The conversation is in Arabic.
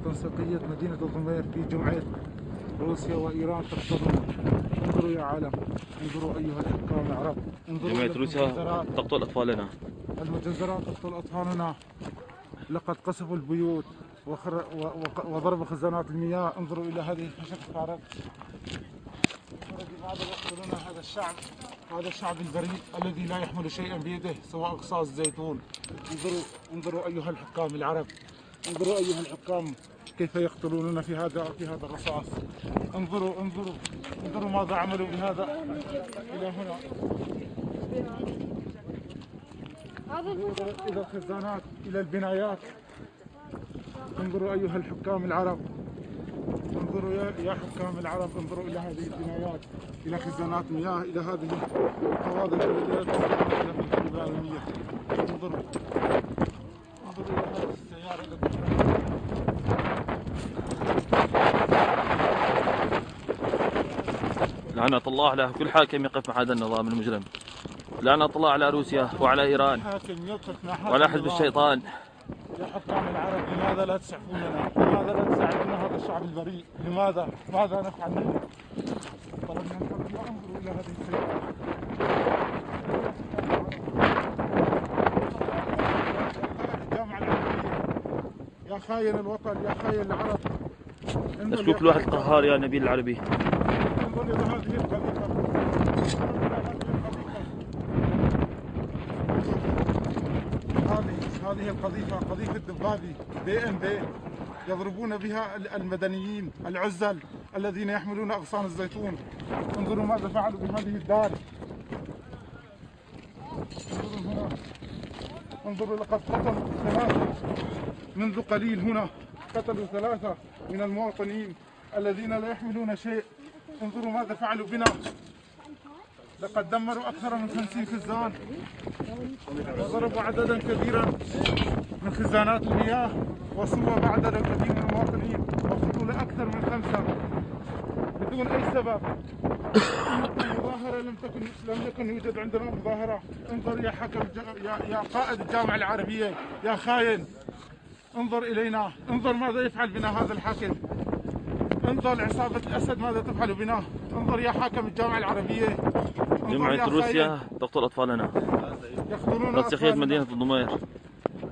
تنسيقية مدينة الضمير في جمعية روسيا وإيران تقتلون. انظروا يا عالم، انظروا أيها الحكام العرب، انظروا جمعية روسيا تقتل أطفالنا. المجزرات تقتل أطفالنا. لقد قصفوا البيوت وضربوا خزانات المياه. انظروا إلى هذه الحشاشات. لماذا يقتلون هذا الشعب؟ هذا الشعب البريء الذي لا يحمل شيئا بيده سواء أقصاص زيتون. انظروا أيها الحكام العرب، انظروا أيها الحكام كيف يقتلوننا في هذا الرصاص. انظروا ماذا عملوا بهذا إلى هنا. إلى الخزانات، إلى البنايات. انظروا أيها الحكام العرب، انظروا يا حكام العرب، انظروا إلى هذه البنايات، إلى خزانات مياه، إلى هذه الحواضر التي العالمية. انظروا إلى هذه السيارة التي لعنة الله على كل حاكم يقف مع هذا النظام المجرم. لعنة الله على روسيا وعلى إيران وعلى حزب الشيطان. يا حكام العرب، لماذا لا تسعفوننا؟ لماذا لا تساعدون هذا الشعب البريء؟ لماذا؟ ماذا نفعل منه؟ طلبنا انظروا إلى هذه السيارة. الجامعة العربية، يا خاين الوطن، يا خاين العرب. نشكوك الواحد القهار يا نبيل العربي. انظر إلى هذه القذيفة. هذه القذيفة قذيفة دبابي BMP يضربون بها المدنيين العزل الذين يحملون أغصان الزيتون. انظروا ماذا فعلوا بهذه الدار. انظروا هنا، انظروا لقد قتلوا 3 منذ قليل. هنا قتلوا 3 من المواطنين الذين لا يحملون شيء. انظروا ماذا فعلوا بنا. لقد دمروا أكثر من 50 خزان وضربوا عددا كبيرا من خزانات المياه وصوب عددا كبير من المواطنين وقتلوا أكثر من 5 بدون أي سبب. مظاهرة لم يكن يوجد عندنا مظاهرة. انظر يا حكم، يا قائد الجامعة العربية، يا خاين، انظر إلينا، انظر ماذا يفعل بنا هذا الحاكم. انظر عصابة الأسد ماذا تفعل بنا. انظر يا حاكم الجامعة العربية. جمعية روسيا تقتل أطفالنا. يقتلون تنسيقية مدينة الضمير.